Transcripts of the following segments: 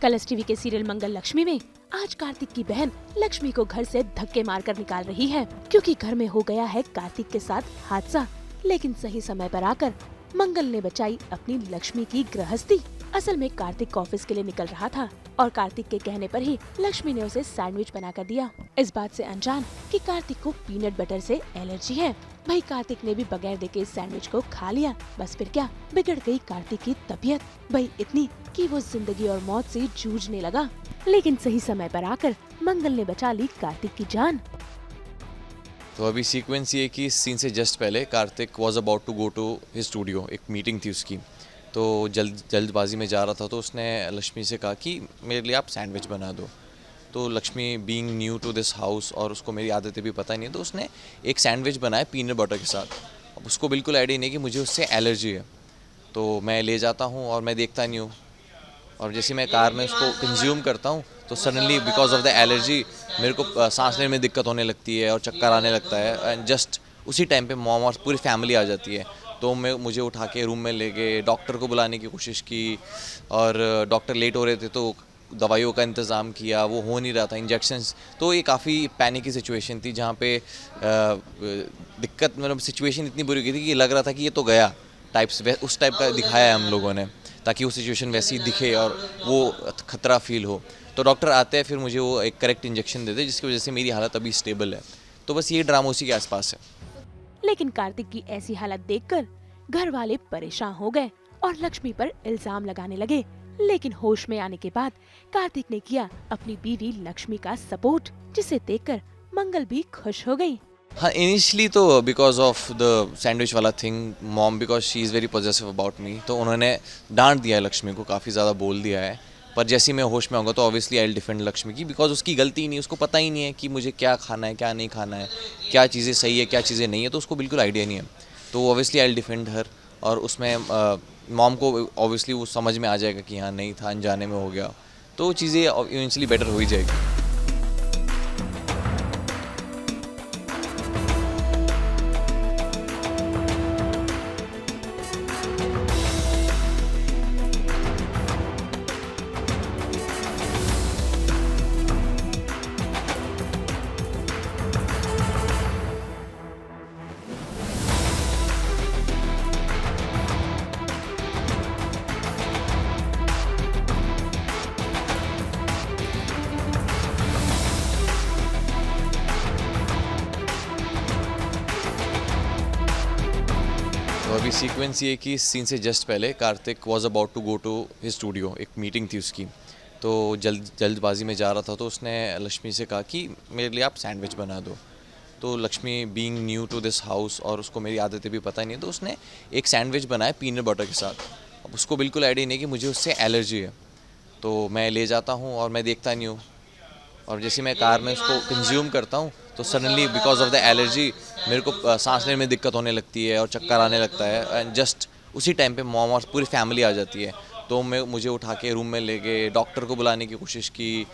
Colors TV के serial मंगल लक्ष्मी में आज कार्तिक की बहन लक्ष्मी को घर से धक्के मारकर निकाल रही है, क्योंकि घर में हो गया है कार्तिक के साथ हादसा। लेकिन सही समय पर आकर मंगल ने बचाई अपनी लक्ष्मी की गृहस्थी। असल में कार्तिक ऑफिस के लिए निकल रहा था और कार्तिक के कहने पर ही लक्ष्मी ने उसे सैंडविच बनाकर दिया, इस बात से अनजान कि कार्तिक को पीनट बटर से एलर्जी है। भाई कार्तिक ने भी बगैर देखे इस सैंडविच को खा लिया। बस फिर क्या, बिगड़ गई कार्तिक की तबीयत, भाई इतनी कि वो जिंदगी और मौत से जूझने लगा। लेकिन सही समय पर आकर मंगल ने बचा ली कार्तिक की जान। तो अभी सीक्वेंस ये कि इस सीन से जस्ट पहले Kartik was about to go to his studio, एक मीटिंग थी उसकी। तो जल्दबाजी में जा रहा था, तो उसने लक्ष्मी से कहा कि मेरे लिए आप सैंडविच बना दो। तो Lakshmi being new to this house और उसको मेरी आदतें भी पता नहीं है, तो उसने एक सैंडविच बनाया पीनट बटर के साथ। अब उसको बिल्कुल आइडिया नहीं कि मुझे उससे एलर्जी है। तो मैं ले जाता हूँ और मैं देखता नहीं हूँ, और जैसे मैं कार में उसको कंज्यूम करता हूँ तो suddenly because of the allergy मेरे को सांस लेने में दिक्कत होने लगती है और चक्कर आने लगता है। एंड जस्ट उसी टाइम पे मॉम और पूरी फैमिली आ जाती है। तो मुझे उठा के रूम में ले गए, डॉक्टर को बुलाने की कोशिश की, और डॉक्टर लेट हो रहे थे तो दवाइयों का इंतज़ाम किया, वो हो नहीं रहा था, इंजेक्शंस। तो ये काफ़ी पैनिक की सिचुएशन थी, जहाँ पे दिक्कत, मतलब सिचुएशन इतनी बुरी गई थी कि लग रहा था कि ये तो गया उस टाइप का दिखाया है हम लोगों ने, ताकि वो सिचुएशन वैसी दिखे और वो खतरा फील हो। तो डॉक्टर आते हैं, फिर मुझे वो एक करेक्ट इंजेक्शन देते, जिसकी वजह से मेरी हालत अभी स्टेबल है। तो बस ये ड्रामा उसी के आसपास है। लेकिन कार्तिक की ऐसी हालत देखकर घर वाले परेशान हो गए और लक्ष्मी पर इल्जाम लगाने लगे। लेकिन होश में आने के बाद कार्तिक ने किया अपनी बीवी लक्ष्मी का सपोर्ट, जिसे देखकर मंगल भी खुश हो गई। हाँ, इनिशियली तो बिकॉज ऑफ द सैंडविच वाला thing, mom because she is very positive about me, तो उन्होंने डांट दिया है लक्ष्मी को, काफ़ी ज़्यादा बोल दिया है। पर जैसे ही मैं होश में आऊँगा तो obviously I will defend Lakshmi की, बिकॉज उसकी गलती ही नहीं, उसको पता ही नहीं है कि मुझे क्या खाना है क्या नहीं खाना है, क्या चीज़ें सही है क्या चीज़ें नहीं है, तो उसको बिल्कुल आइडिया नहीं है। तो obviously I will defend her, और उसमें मॉम को ऑब्वियसली वो समझ में आ जाएगा कि हाँ नहीं था, अनजाने में हो गया, तो चीज़ें इवेंचुअली बेटर हो ही जाएगी। तो अभी सीक्वेंस ये कि इस सीन से जस्ट पहले Kartik was about to go to his studio, एक मीटिंग थी उसकी। तो जल्दबाजी में जा रहा था, तो उसने लक्ष्मी से कहा कि मेरे लिए आप सैंडविच बना दो। तो Lakshmi being new to this house और उसको मेरी आदतें भी पता नहीं है, तो उसने एक सैंडविच बनाया पीनट बटर के साथ। अब उसको बिल्कुल आइडिया नहीं कि मुझे उससे एलर्जी है। तो मैं ले जाता हूँ और मैं देखता नहीं हूँ, और जैसे मैं कार में उसको कंज्यूम करता हूँ तो suddenly because of the allergy मेरे को सांस लेने में दिक्कत होने लगती है और चक्कर आने लगता है। एंड जस्ट उसी टाइम पे मॉम और पूरी फैमिली आ जाती है। तो मुझे उठा के रूम में ले गए, डॉक्टर को बुलाने की कोशिश की,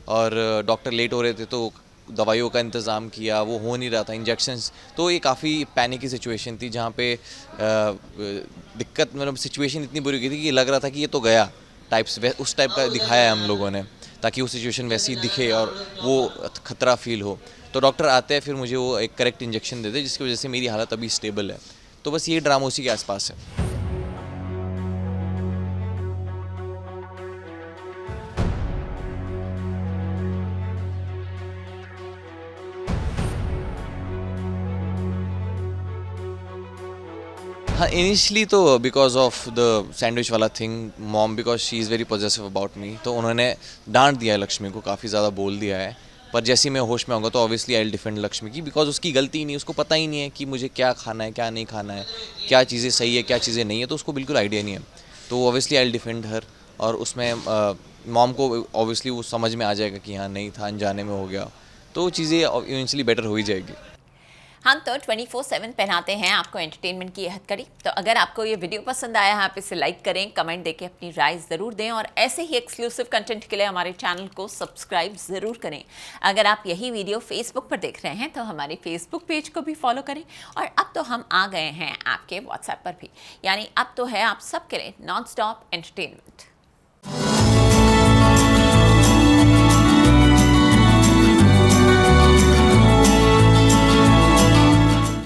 और डॉक्टर लेट हो रहे थे तो दवाइयों का इंतज़ाम किया, वो हो नहीं रहा था, इंजेक्शंस। तो ये काफ़ी पैनिक की सिचुएशन थी, जहाँ पे दिक्कत, मतलब सिचुएशन इतनी बुरी गई थी कि लग रहा था कि ये तो गया उस टाइप का दिखाया है हम लोगों ने, ताकि वो सिचुएशन वैसी दिखे और वो खतरा फील हो। तो डॉक्टर आते हैं, फिर मुझे वो एक करेक्ट इंजेक्शन देते, जिसकी वजह से मेरी हालत अभी स्टेबल है। तो बस ये ड्रामा उसी के आसपास है। हाँ, इनिशियली तो बिकॉज ऑफ द सैंडविच वाला thing, mom because she is very positive about me, तो उन्होंने डांट दिया है लक्ष्मी को, काफ़ी ज़्यादा बोल दिया है। पर जैसे ही मैं होश में आऊँगा तो obviously I will defend Lakshmi की, बिकॉज उसकी गलती ही नहीं, उसको पता ही नहीं है कि मुझे क्या खाना है क्या नहीं खाना है, क्या चीज़ें सही है क्या चीज़ें नहीं है, तो उसको बिल्कुल आइडिया नहीं है। तो obviously I will defend her, और उसमें मॉम को ऑब्वियसली वो समझ में आ जाएगा कि हाँ नहीं था, अनजाने में हो गया, तो चीज़ें इवेंचुअली बेटर हो ही जाएगी। हम तो 24/7 पहनाते हैं आपको एंटरटेनमेंट की हथकड़ी। तो अगर आपको ये वीडियो पसंद आया है, आप इसे लाइक करें, कमेंट देके अपनी राय ज़रूर दें, और ऐसे ही एक्सक्लूसिव कंटेंट के लिए हमारे चैनल को सब्सक्राइब ज़रूर करें। अगर आप यही वीडियो फेसबुक पर देख रहे हैं तो हमारे फेसबुक पेज को भी फॉलो करें, और अब तो हम आ गए हैं आपके व्हाट्सएप पर भी, यानी अब तो है आप सबके लिए नॉन स्टॉप एंटरटेनमेंट।